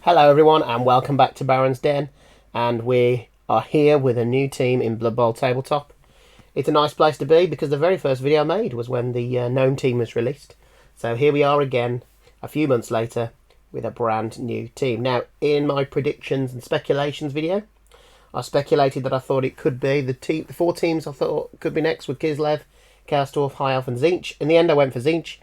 Hello everyone and welcome back to Baron's Den, and we are here with a new team in Blood Bowl Tabletop. It's a nice place to be because the very first video I made was when the Gnome team was released. So here we are again a few months later with a brand new team. Now in my predictions and speculations video I speculated that I thought it could be the four teams I thought could be next were Kislev, Chaos Dwarf, High Elf and Tzeentch. In the end I went for Tzeentch.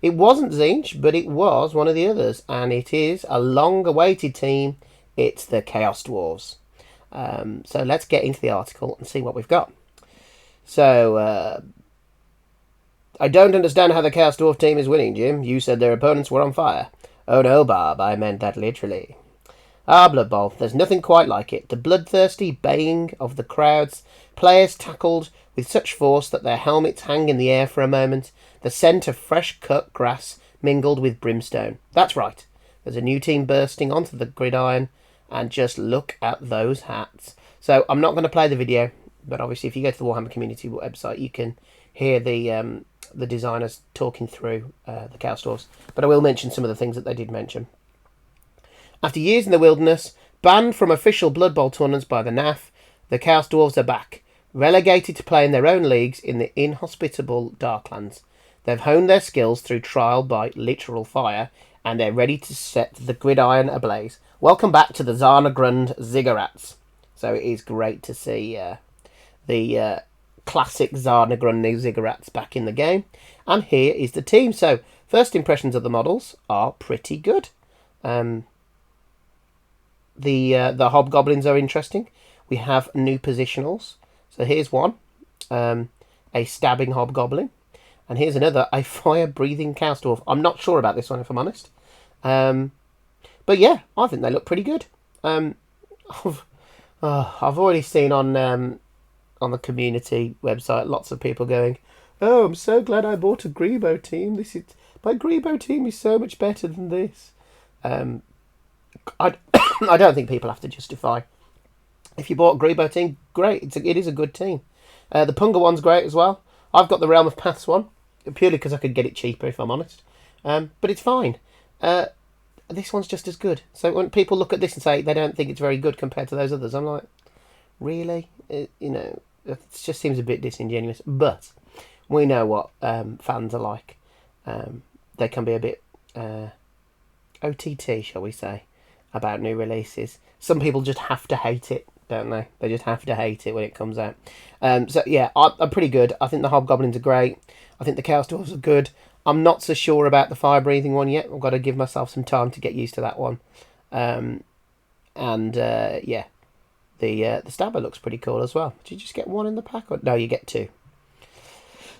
It wasn't Tzeentch, but it was one of the others, and it is a long-awaited team. It's the Chaos Dwarfs. So let's get into the article and see what we've got. So, I don't understand how the Chaos Dwarf team is winning, Jim. You said their opponents were on fire. Oh no, Barb, I meant that literally. Ah, Blood Bowl, there's nothing quite like it. The bloodthirsty baying of the crowds, players tackled with such force that their helmets hang in the air for a moment, the scent of fresh cut grass mingled with brimstone. That's right, there's a new team bursting onto the gridiron, and just look at those hats. So I'm not going to play the video, but obviously if you go to the Warhammer Community website you can hear the designers talking through the Chaos Dwarfs, but I will mention some of the things that they did mention. After years in the wilderness, banned from official Blood Bowl tournaments by the NAF, the Chaos Dwarfs are back, relegated to play in their own leagues in the inhospitable Darklands. They've honed their skills through trial by literal fire, and they're ready to set the gridiron ablaze. Welcome back to the Zarnagrund Ziggurats. So it is great to see the classic Zarnagrund Ziggurats back in the game. And here is the team. So first impressions of the models are pretty good. The hobgoblins are interesting. We have new positionals. So here's one, a stabbing hobgoblin, and here's another, a fire-breathing Chaos Dwarf. I'm not sure about this one, if I'm honest. But yeah, I think they look pretty good. I've already seen on the community website lots of people going, "Oh, I'm so glad I bought a Grebo team. My Grebo team is so much better than this." I don't think people have to justify. If you bought a Grebo team, great. It is a good team. The Punga one's great as well. I've got the Realm of Paths one, purely because I could get it cheaper, if I'm honest. But it's fine. This one's just as good. So when people look at this and say they don't think it's very good compared to those others, I'm like, really? It just seems a bit disingenuous. But we know what fans are like. They can be a bit OTT, shall we say, about new releases. Some people just have to hate it, don't they? They just have to hate it when it comes out. So yeah, I'm pretty good. I think the Hobgoblins are great. I think the Chaos Dwarfs are good. I'm not so sure about the fire-breathing one yet. I've got to give myself some time to get used to that one. Yeah, the Stabber looks pretty cool as well. Did you just get one in the pack? Or no, you get two.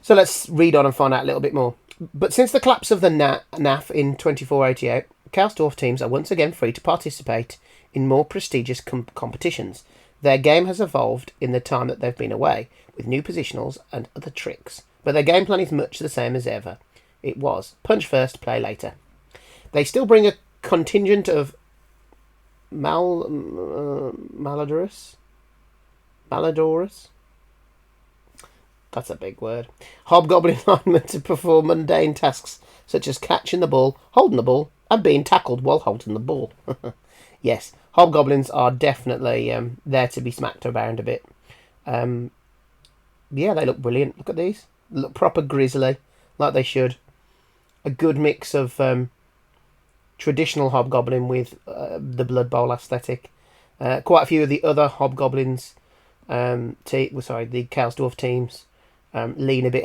So let's read on and find out a little bit more. But since the collapse of the NAF in 2488, Chaos Dwarf teams are once again free to participate in more prestigious competitions. Their game has evolved in the time that they've been away, with new positionals and other tricks. But their game plan is much the same as ever. It was punch first, play later. They still bring a contingent of Maladorus. That's a big word. Hobgoblin linemen to perform mundane tasks such as catching the ball, holding the ball, and being tackled while holding the ball. Yes, hobgoblins are definitely there to be smacked around a bit. Yeah, they look brilliant. Look at these. They look proper grisly, like they should. A good mix of traditional hobgoblin with the Blood Bowl aesthetic. Quite a few of the other hobgoblins, the Chaos Dwarf teams, lean a bit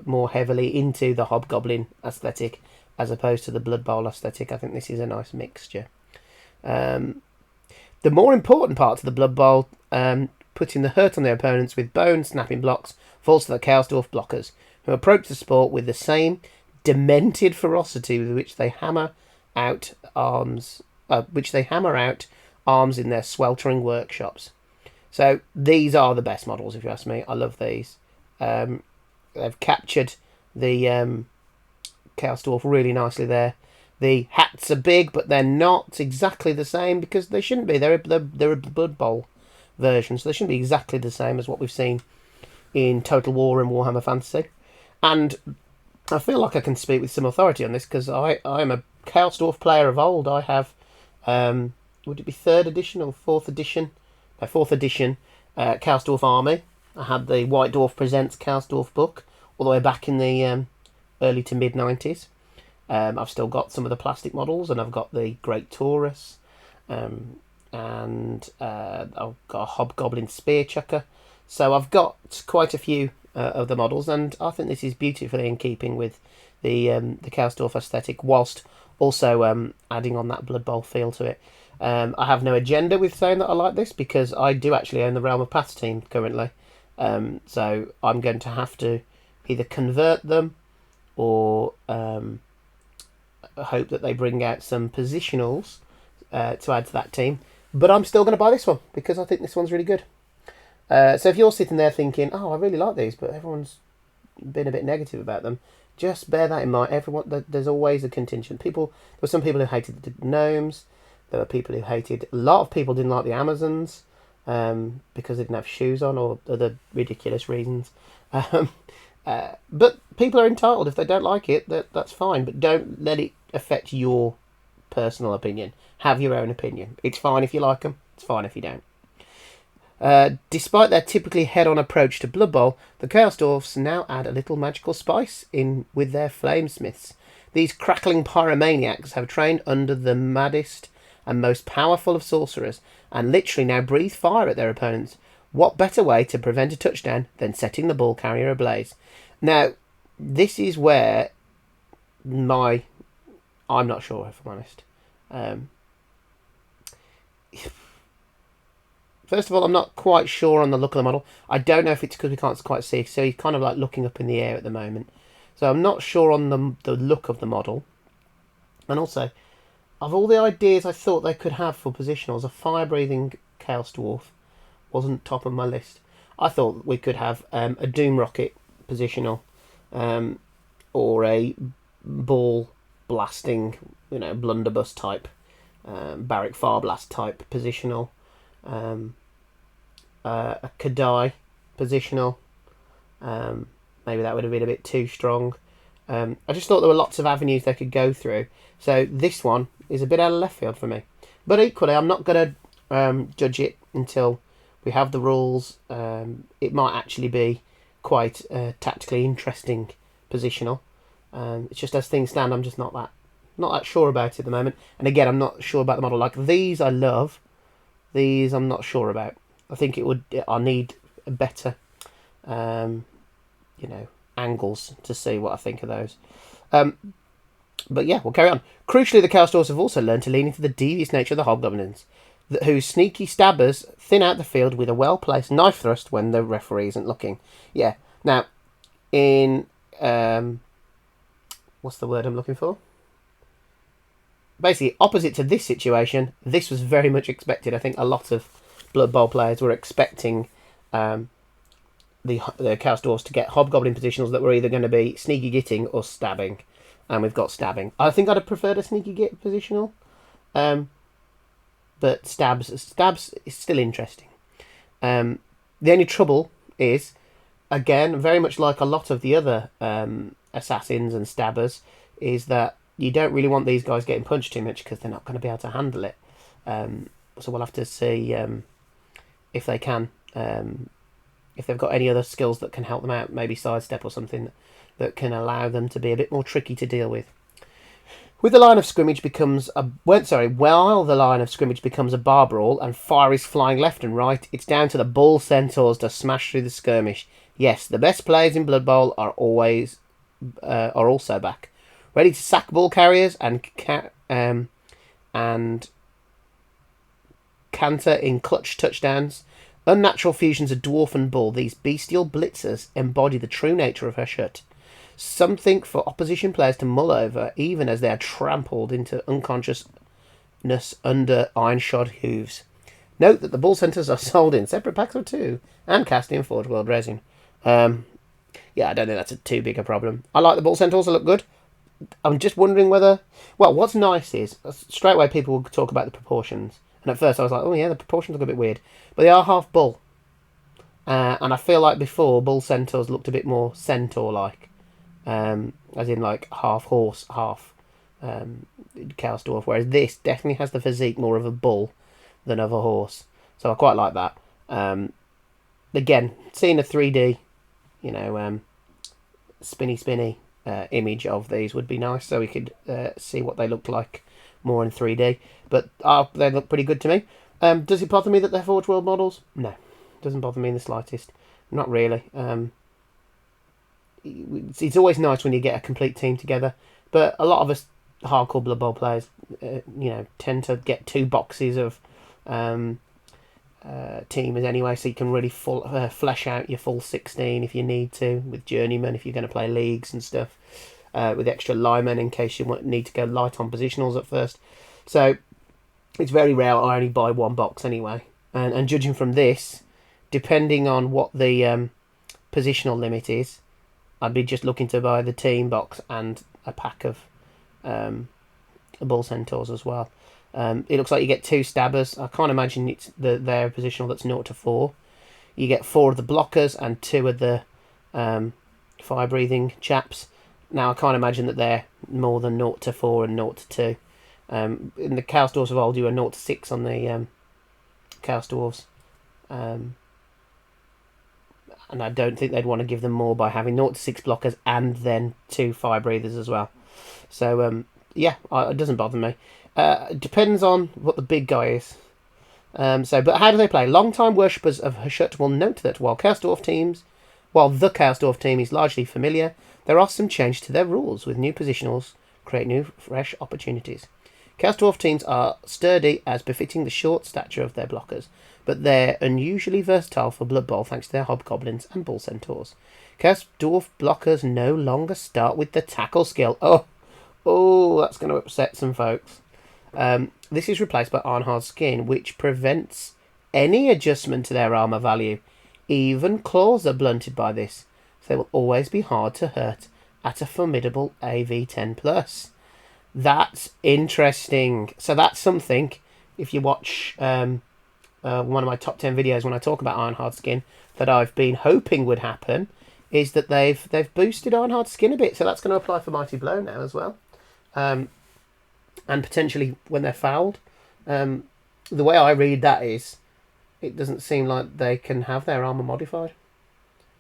more heavily into the hobgoblin aesthetic as opposed to the Blood Bowl aesthetic. I think this is a nice mixture. The more important part of the Blood Bowl, putting the hurt on their opponents with bone snapping blocks, falls to the Chaos Dwarf blockers, who approach the sport with the same demented ferocity with which they hammer out arms in their sweltering workshops. So these are the best models, if you ask me. I love these. They've captured the Chaos Dwarf really nicely there. The hats are big, but they're not exactly the same because they shouldn't be. They're a Blood Bowl version, so they shouldn't be exactly the same as what we've seen in Total War and Warhammer Fantasy. And I feel like I can speak with some authority on this because I'm a Chaos Dwarf player of old. I have Would it be 3rd edition or 4th edition? No, 4th edition. Chaos Dwarf Army. I had the White Dwarf Presents Chaos Dwarf book all the way back in the early to mid 90s. I've still got some of the plastic models, and I've got the Great Taurus, and I've got a Hobgoblin Spear Chucker. So I've got quite a few of the models, and I think this is beautifully in keeping with the Chaos Dwarf aesthetic, whilst also adding on that Blood Bowl feel to it. I have no agenda with saying that I like this, because I do actually own the Realm of Paths team currently. So I'm going to have to either convert them or hope that they bring out some positionals to add to that team. But I'm still going to buy this one because I think this one's really good. So if you're sitting there thinking, oh, I really like these, but everyone's been a bit negative about them, just bear that in mind. There's always a contingent. There were some people who hated the gnomes. There were people who hated... A lot of people didn't like the Amazons because they didn't have shoes on, or other ridiculous reasons. But people are entitled. If they don't like it, that's fine. But don't let it affect your personal opinion. Have your own opinion. It's fine if you like them. It's fine if you don't. Despite their typically head-on approach to Blood Bowl, the Chaos Dwarfs now add a little magical spice in with their flamesmiths. These crackling pyromaniacs have trained under the maddest and most powerful of sorcerers, and literally now breathe fire at their opponents. What better way to prevent a touchdown than setting the ball carrier ablaze? Now, this is where I'm not sure, if I'm honest. First of all, I'm not quite sure on the look of the model. I don't know if it's because we can't quite see, so he's kind of like looking up in the air at the moment. So I'm not sure on the look of the model. And also, of all the ideas I thought they could have for positionals, a fire-breathing Chaos Dwarf wasn't top of my list. I thought we could have a Doom Rocket positional, or a ball blasting, blunderbuss type, Barrack Far Blast type positional, a Kadai positional. Maybe that would have been a bit too strong. I just thought there were lots of avenues they could go through. So this one is a bit out of left field for me. But equally, I'm not going to judge it until we have the rules. It might actually be quite a tactically interesting positional. It's just as things stand, I'm just not that sure about it at the moment. And again, I'm not sure about the model. Like these, I love. These, I'm not sure about. I think I need a better, angles to see what I think of those. But yeah, we'll carry on. Crucially, the Chaos Dwarfs have also learned to lean into the devious nature of the Hobgoblins, whose sneaky stabbers thin out the field with a well-placed knife thrust when the referee isn't looking. Yeah. Now, in what's the word I'm looking for? Basically, opposite to this situation, this was very much expected. I think a lot of Blood Bowl players were expecting the Chaos Dwarfs to get Hobgoblin positionals that were either going to be sneaky gitting or stabbing. And we've got stabbing. I think I'd have preferred a sneaky git positional. But stabs is still interesting. The only trouble is, again, very much like a lot of the other assassins and stabbers, is that you don't really want these guys getting punched too much because they're not going to be able to handle it. So we'll have to see if they can, if they've got any other skills that can help them out, maybe sidestep or something that can allow them to be a bit more tricky to deal with. While the line of scrimmage becomes a bar brawl and fire is flying left and right, it's down to the bull centaurs to smash through the skirmish. Yes, the best players in Blood Bowl are also back, ready to sack ball carriers and canter in clutch touchdowns. Unnatural fusions of dwarf and bull, these bestial blitzers embody the true nature of her shut. Something for opposition players to mull over, even as they are trampled into unconsciousness under iron-shod hooves. Note that the bull centres are sold in separate packs of 2 and cast in Forge World resin. Yeah, I don't think that's too big a problem. I like the bull centaurs, they look good. I'm just wondering whether... Well, what's nice is, straight away people will talk about the proportions. And at first I was like, oh yeah, the proportions look a bit weird. But they are half bull. And I feel like before, bull centaurs looked a bit more centaur-like. As in like half horse, half Chaos Dwarf, whereas this definitely has the physique more of a bull than of a horse. So I quite like that. Again, seeing a 3D, spinny image of these would be nice, so we could see what they looked like more in 3D. But they look pretty good to me. Does it bother me that they're Forge World models? No, it doesn't bother me in the slightest. Not really. It's always nice when you get a complete team together, but a lot of us hardcore Blood Bowl players, tend to get 2 boxes of teamers anyway, so you can really flesh out your full 16 if you need to, with journeymen if you're going to play leagues and stuff, with extra linemen in case you need to go light on positionals at first. So it's very rare I only buy 1 box anyway, and judging from this, depending on what the positional limit is, I'd be just looking to buy the team box and a pack of bull centaurs as well. It looks like you get 2 stabbers. I can't imagine it's their positional that's 0 to 4. You get 4 of the blockers and 2 of the fire breathing chaps. Now I can't imagine that they're more than 0 to 4 and 0 to 2. In the Chaos Dwarfs of old, you were 0 to 6 on the Chaos Dwarfs. And I don't think they'd want to give them more by having 0 to 6 blockers and then 2 fire breathers as well. So yeah, it doesn't bother me. It depends on what the big guy is. But how do they play? Long-time worshippers of Hashut will note that while the Chaos Dwarf team is largely familiar, there are some changes to their rules, with new positionals create new, fresh opportunities. Chaos Dwarf teams are sturdy as befitting the short stature of their blockers, but they're unusually versatile for Blood Bowl thanks to their hobgoblins and bull centaurs. Chaos Dwarf blockers no longer start with the tackle skill. Oh, that's going to upset some folks. This is replaced by Ironhard Skin, which prevents any adjustment to their armor value. Even claws are blunted by this, so they will always be hard to hurt at a formidable AV10+. That's interesting. So that's something, if you watch one of my top 10 videos when I talk about Ironhard Skin, that I've been hoping would happen, is that they've boosted Ironhard Skin a bit, so that's going to apply for Mighty Blow now as well. And potentially when they're fouled. The way I read that is, it doesn't seem like they can have their armour modified.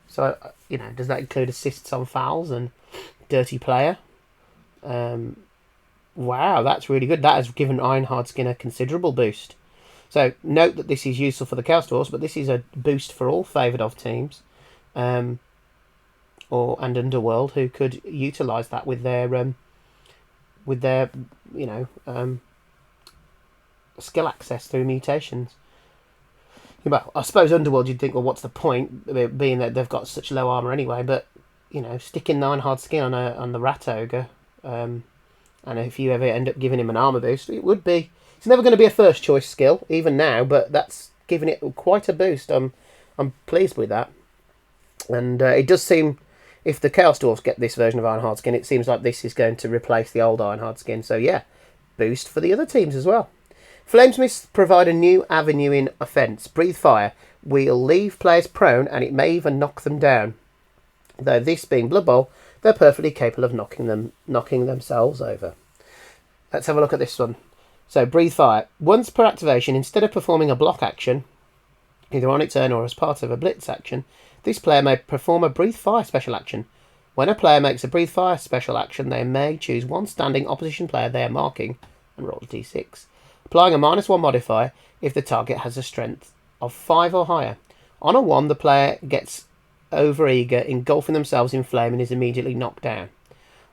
So, does that include assists on fouls and dirty player? Wow, that's really good. That has given Ironhard Skin a considerable boost. So, note that this is useful for the Chaos Dwarfs, but this is a boost for all favoured of teams. And Underworld, who could utilise that with their skill access through mutations. Well, I suppose Underworld, you'd think, well, what's the point, being that they've got such low armour anyway, but, sticking 9 hard skin on the Rat Ogre, and if you ever end up giving him an armour boost, it would be... It's never going to be a first choice skill, even now, but that's giving it quite a boost. I'm pleased with that. And it does seem... If the Chaos Dwarfs get this version of Ironhard Skin, it seems like this is going to replace the old Ironhard Skin. So yeah, boost for the other teams as well. Flamesmiths provide a new avenue in offence. Breathe Fire will leave players prone and it may even knock them down. Though this being Blood Bowl, they're perfectly capable of knocking themselves over. Let's have a look at this one. So Breathe Fire. Once per activation, instead of performing a block action, either on its own or as part of a blitz action, this player may perform a Breathe Fire special action. When a player makes a Breathe Fire special action, they may choose one standing opposition player they are marking and roll a d6, applying a -1 modifier if the target has a strength of 5 or higher. On a 1, the player gets overeager, engulfing themselves in flame and is immediately knocked down.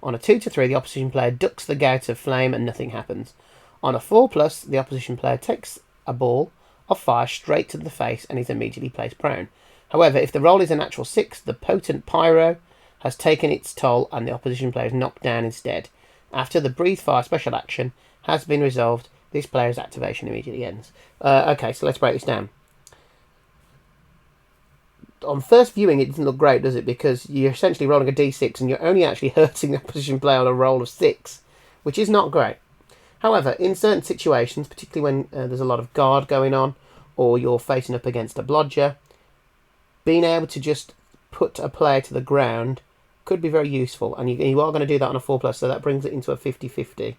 On a 2 to 3, the opposition player ducks the gout of flame and nothing happens. On a 4+, the opposition player takes a ball of fire straight to the face and is immediately placed prone. However, if the roll is a natural 6, the potent pyro has taken its toll and the opposition player is knocked down instead. After the Breathe Fire special action has been resolved, this player's activation immediately ends. Okay, so let's break this down. On first viewing, it doesn't look great, does it? Because you're essentially rolling a d6 and you're only actually hurting the opposition player on a roll of 6, which is not great. However, in certain situations, particularly when there's a lot of guard going on or you're facing up against a blodger, being able to just put a player to the ground could be very useful, and you are going to do that on a 4+, so that brings it into a 50-50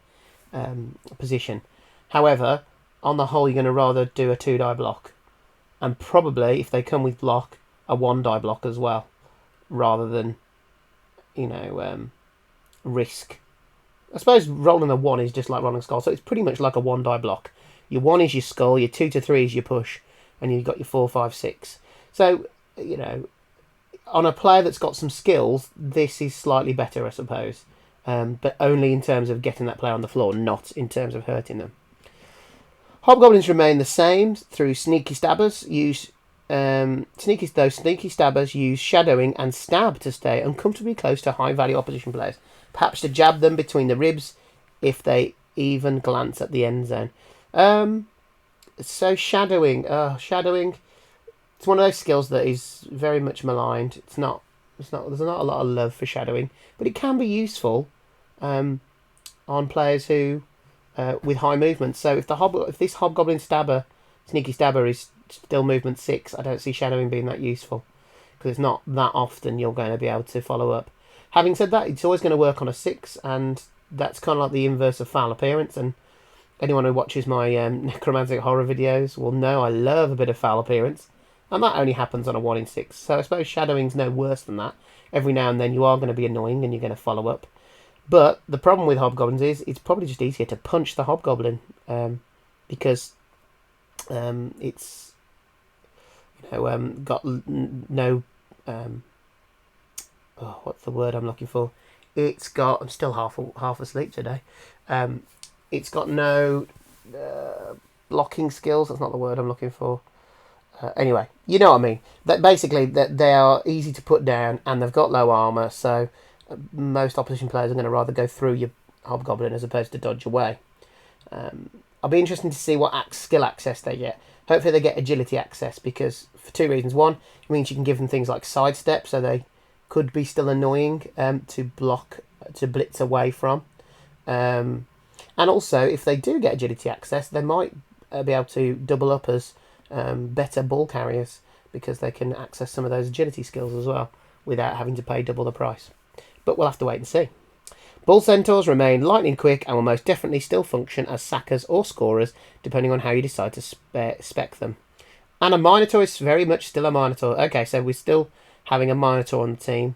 position. However, on the whole, you're going to rather do a 2-die block, and probably if they come with block, a 1-die block as well, rather than risk. I suppose rolling a 1 is just like rolling a skull, so it's pretty much like a 1-die block. Your 1 is your skull, your 2 to 3 is your push, and you've got your 4, 5, 6. So, on a player that's got some skills, this is slightly better, I suppose. But only in terms of getting that player on the floor, not in terms of hurting them. Hobgoblins remain the same through sneaky stabbers. Sneaky stabbers use shadowing and stab to stay uncomfortably close to high-value opposition players, perhaps to jab them between the ribs if they even glance at the end zone. So shadowing, it's one of those skills that is very much maligned. There's not a lot of love for shadowing, but it can be useful on players who with high movement. So if this hobgoblin sneaky stabber is still movement 6, I don't see shadowing being that useful, because it's not that often you're going to be able to follow up. Having said that, it's always going to work on a 6, and that's kind of like the inverse of foul appearance. And anyone who watches my necromantic horror videos will know I love a bit of foul appearance, and that only happens on a 1 in 6. So I suppose shadowing's no worse than that. Every now and then you are going to be annoying and you're going to follow up. But the problem with hobgoblins is it's probably just easier to punch the hobgoblin, because it's got no what's the word I'm looking for? It's got, I'm still half asleep today. It's got no blocking skills. That's not the word I'm looking for. Anyway, you know what I mean. That basically that they are easy to put down and they've got low armor, so most opposition players are going to rather go through your hobgoblin as opposed to dodge away. I'll be interested to see what skill access they get. Hopefully they get agility access, because for 2 reasons. One, it means you can give them things like sidestep, so they could be still annoying to blitz away from. And also, if they do get agility access, they might be able to double up as better ball carriers, because they can access some of those agility skills as well without having to pay double the price. But we'll have to wait and see. Bull Centaurs remain lightning quick and will most definitely still function as sackers or scorers, depending on how you decide to spec them. And a Minotaur is very much still a Minotaur. Okay, so we're still having a Minotaur on the team.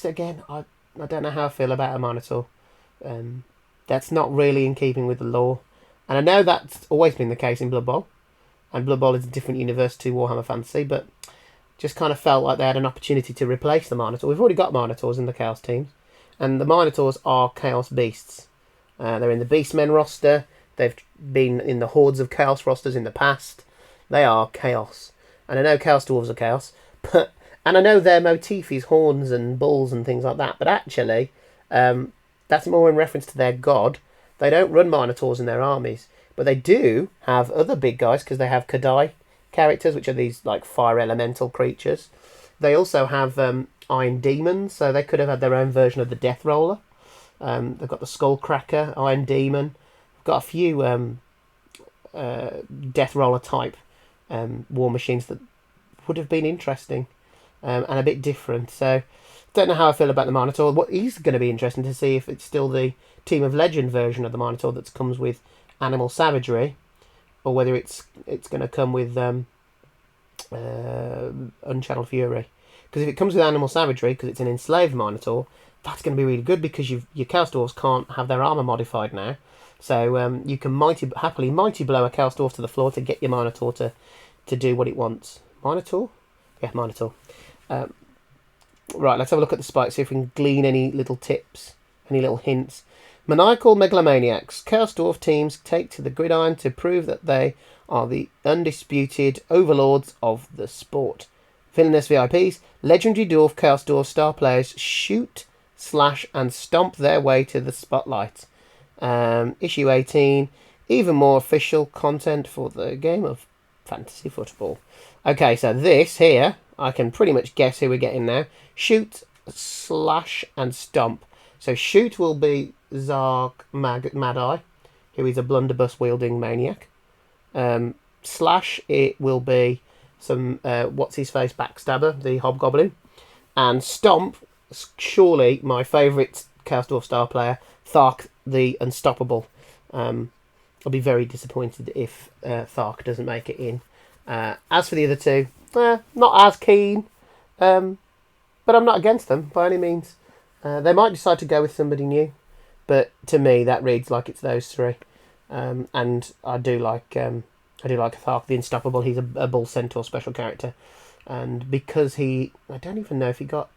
Again, I don't know how I feel about a Minotaur. That's not really in keeping with the lore. And I know that's always been the case in Blood Bowl. And Blood Bowl is a different universe to Warhammer Fantasy, but just kind of felt like they had an opportunity to replace the Minotaur. We've already got Minotaurs in the Chaos teams. And the Minotaurs are Chaos Beasts. They're in the Beastmen roster. They've been in the Hordes of Chaos rosters in the past. They are Chaos. And I know Chaos Dwarfs are Chaos. And I know their motif is horns and bulls and things like that. But actually, that's more in reference to their god. They don't run Minotaurs in their armies. But they do have other big guys, because they have Kadai characters, which are these like fire elemental creatures. They also have Iron Demons, so they could have had their own version of the Death Roller. They've got the Skullcracker, Iron Demon. They've got a few Death Roller type war machines that would have been interesting and a bit different. So, don't know how I feel about the Minotaur. What is going to be interesting to see if it's still the Team of Legend version of the Minotaur that comes with Animal Savagery, or whether it's going to come with Unchanneled Fury. Because if it comes with Animal Savagery, because it's an enslaved Minotaur, that's going to be really good, because your Chaos Dwarfs can't have their armour modified now. So you can happily mighty blow a Chaos Dwarf to the floor to get your Minotaur to do what it wants. Minotaur? Yeah, Minotaur. Right, let's have a look at the spikes, see if we can glean any little tips, any little hints. Maniacal Megalomaniacs. Chaos Dwarf teams take to the gridiron to prove that they are the undisputed overlords of the sport. Villainous VIPs. Legendary Dwarf Chaos Dwarf star players shoot, slash and stomp their way to the spotlight. Issue 18. Even more official content for the game of fantasy football. Okay, so this here, I can pretty much guess who we're getting now. Shoot, slash and stomp. So shoot will be Zarg Mad-Eye, who is a blunderbuss wielding maniac. Slash, it will be some what's-his-face backstabber, the Hobgoblin. And stomp, surely my favourite Chaos Dwarf star player, Thark the Unstoppable. I'll be very disappointed if Thark doesn't make it in. As for the other two, not as keen, but I'm not against them by any means. They might decide to go with somebody new, but to me that reads like it's those three. And I do like Thark the Unstoppable. He's a Bull Centaur special character, and because I don't even know if he got.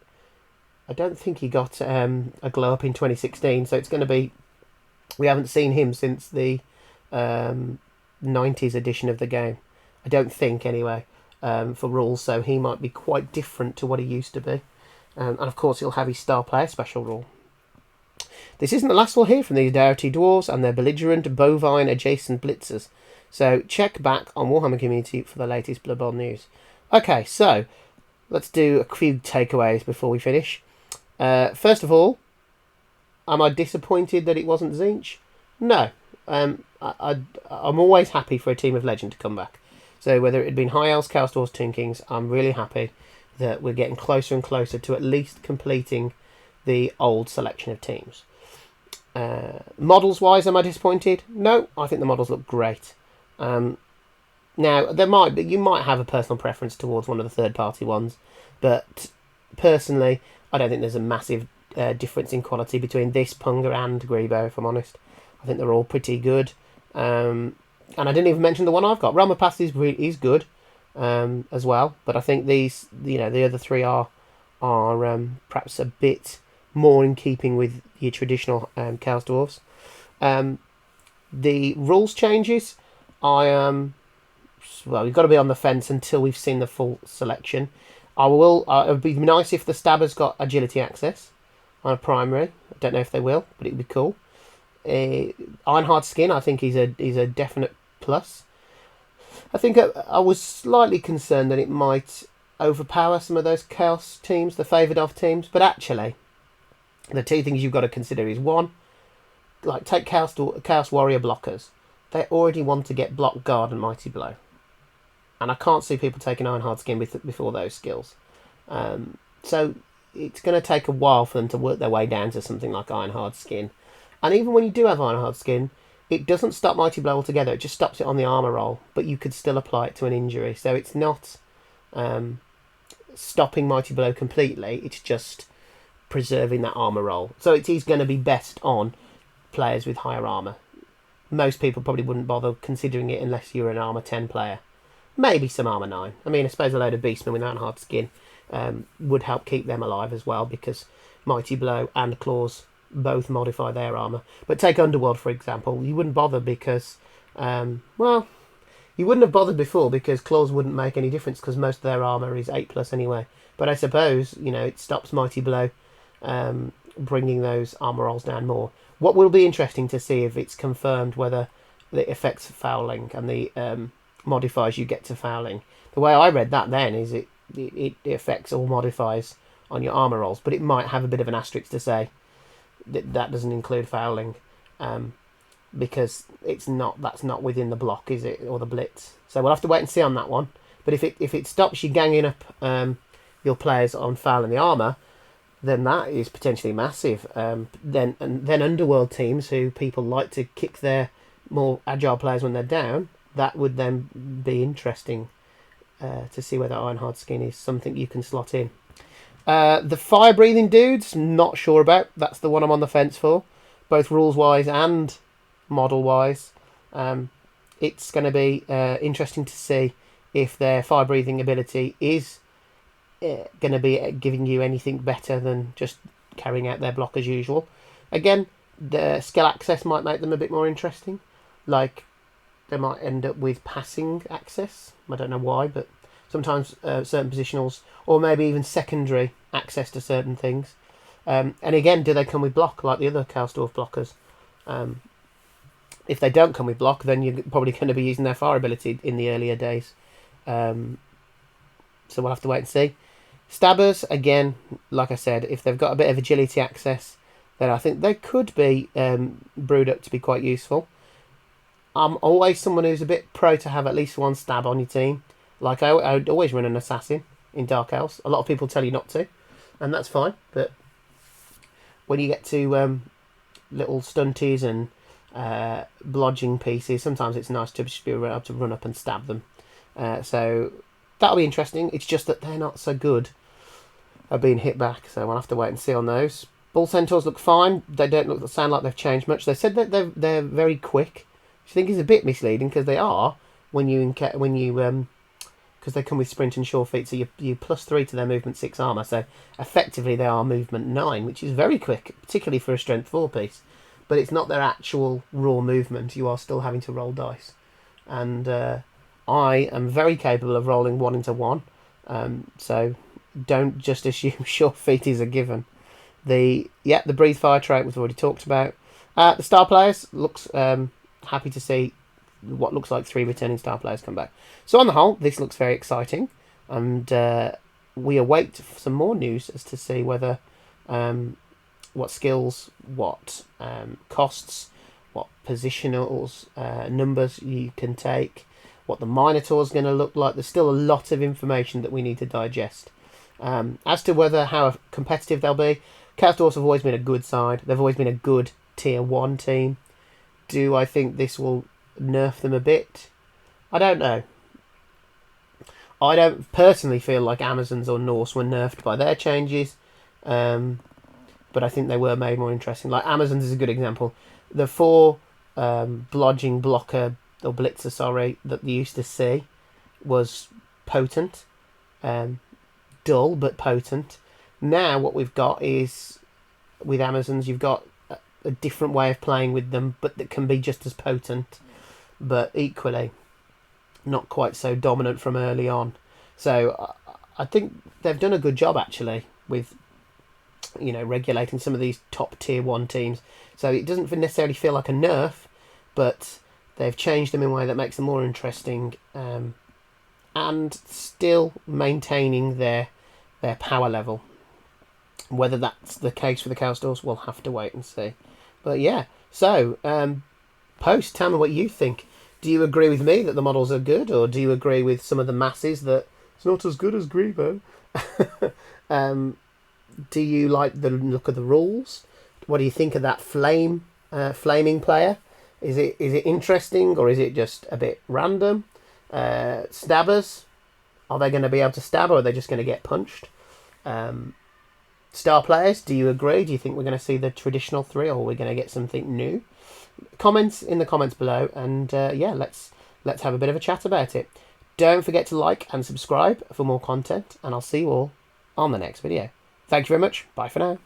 I don't think he got a glow up in 2016, so it's going to be. We haven't seen him since the 90s edition of the game. I don't think anyway. For rules, so he might be quite different to what he used to be. And of course, he'll have his star player special rule. This isn't the last we'll hear from these Chaos Dwarfs and their belligerent bovine adjacent blitzers. So check back on Warhammer Community for the latest Blood Bowl news. Okay, so let's do a few takeaways before we finish. First of all, am I disappointed that it wasn't Tzeentch? No. I'm always happy for a team of legend to come back. So whether it had been High Elves, Chaos Dwarfs, Tomb Kings, I'm really happy that we're getting closer and closer to at least completing the old selection of teams. Models-wise, am I disappointed? No, I think the models look great. Now, you might have a personal preference towards one of the third-party ones, but personally, I don't think there's a massive difference in quality between this Punga and Grebo, if I'm honest. I think they're all pretty good. And I didn't even mention the one I've got. Realm of Past is good as well, but I think these, the other three are perhaps a bit more in keeping with your traditional Chaos Dwarfs. The rules changes, we've got to be on the fence until we've seen the full selection. It would be nice if the Stabbers got agility access on a primary. I don't know if they will, but it would be cool. Ironhard Skin, I think, is a definite plus. I think I was slightly concerned that it might overpower some of those Chaos teams, the favoured of teams, but actually, the two things you've got to consider is one, like take Chaos Warrior blockers. They already want to get Block, Guard, and Mighty Blow, and I can't see people taking Ironhard Skin before those skills. So it's going to take a while for them to work their way down to something like Ironhard Skin. And even when you do have Ironhard Skin, it doesn't stop Mighty Blow altogether. It just stops it on the armour roll, but you could still apply it to an injury. So it's not stopping Mighty Blow completely. It's just preserving that armour roll. So it is going to be best on players with higher armour. Most people probably wouldn't bother considering it unless you're an armour 10 player. Maybe some armour 9. I mean, I suppose a load of Beastmen with Ironhard Skin would help keep them alive as well, because Mighty Blow and Claws both modify their armour. But take Underworld, for example. You wouldn't bother because, you wouldn't have bothered before because Claws wouldn't make any difference because most of their armour is 8+ anyway. But I suppose, it stops Mighty Blow bringing those armour rolls down more. What will be interesting to see if it's confirmed whether it affects fouling and the modifiers you get to fouling. The way I read that then is it affects all modifiers on your armour rolls, but it might have a bit of an asterisk to say that doesn't include fouling, because that's not within the block, is it, or the blitz? So we'll have to wait and see on that one. But if it stops you ganging up your players on fouling the armour, then that is potentially massive. Then Underworld teams who people like to kick their more agile players when they're down, that would then be interesting to see whether Ironhard Skin is something you can slot in. The fire breathing dudes, not sure about. That's the one I'm on the fence for, both rules wise and model wise. It's going to be interesting to see if their fire breathing ability is going to be giving you anything better than just carrying out their block as usual. Again, the skill access might make them a bit more interesting. Like, they might end up with passing access. I don't know why, but sometimes certain positionals, or maybe even secondary access to certain things. And again, do they come with block like the other Chaos Dwarf blockers? If they don't come with block, then you're probably going to be using their fire ability in the earlier days. So we'll have to wait and see. Stabbers, again, like I said, if they've got a bit of agility access, then I think they could be brewed up to be quite useful. I'm always someone who's a bit pro to have at least one stab on your team. Like, I would always run an assassin in Dark Elves. A lot of people tell you not to, and that's fine. But when you get to little stunties and blodging pieces. Sometimes it's nice to just be able to run up and stab them. So that'll be interesting. It's just that they're not so good at being hit back, so we'll have to wait and see on those. Bull centaurs look fine. They don't sound like they've changed much. They said that they're very quick, which I think is a bit misleading because they are because they come with sprint and sure feet, so you +3 to their movement 6 armor. So effectively they are movement 9, which is very quick, particularly for a strength 4 piece. But it's not their actual raw movement. You are still having to roll dice, and I am very capable of rolling 1 into 1. So don't just assume sure feet is a given. The breathe fire trait we've already talked about. The star players looks happy to see what looks like 3 returning star players come back. So on the whole, this looks very exciting, and we await some more news as to see whether what skills, what costs, what positionals, numbers you can take, what the Minotaur's going to look like. There's still a lot of information that we need to digest. As to how competitive they'll be, Chaos Dwarfs have always been a good side. They've always been a good tier 1 team. Do I think this will nerf them a bit? I don't know. I don't personally feel like Amazons or Norse were nerfed by their changes, but I think they were made more interesting. Like Amazons is a good example. The 4 blodging blocker or blitzer, that you used to see was potent, dull but potent. Now what we've got is, with Amazons, you've got a different way of playing with them, but that can be just as potent, but equally not quite so dominant from early on. So I think they've done a good job actually with regulating some of these top tier 1 teams. So it doesn't necessarily feel like a nerf, but they've changed them in a way that makes them more interesting, and still maintaining their power level. Whether that's the case for the Chaos Dwarfs, we'll have to wait and see. But yeah, so post, tell me what you think. Do you agree with me that the models are good, or do you agree with some of the masses that it's not as good as Grebo? Do you like the look of the rules? What do you think of that flaming player? Is it interesting, or is it just a bit random? Stabbers, are they going to be able to stab, or are they just going to get punched? Star players, do you agree? Do you think we're going to see the traditional 3, or we're going to get something new? Comments in the comments below, and let's have a bit of a chat about it. Don't forget to like and subscribe for more content, and I'll see you all on the next video. Thank you very much. Bye for now.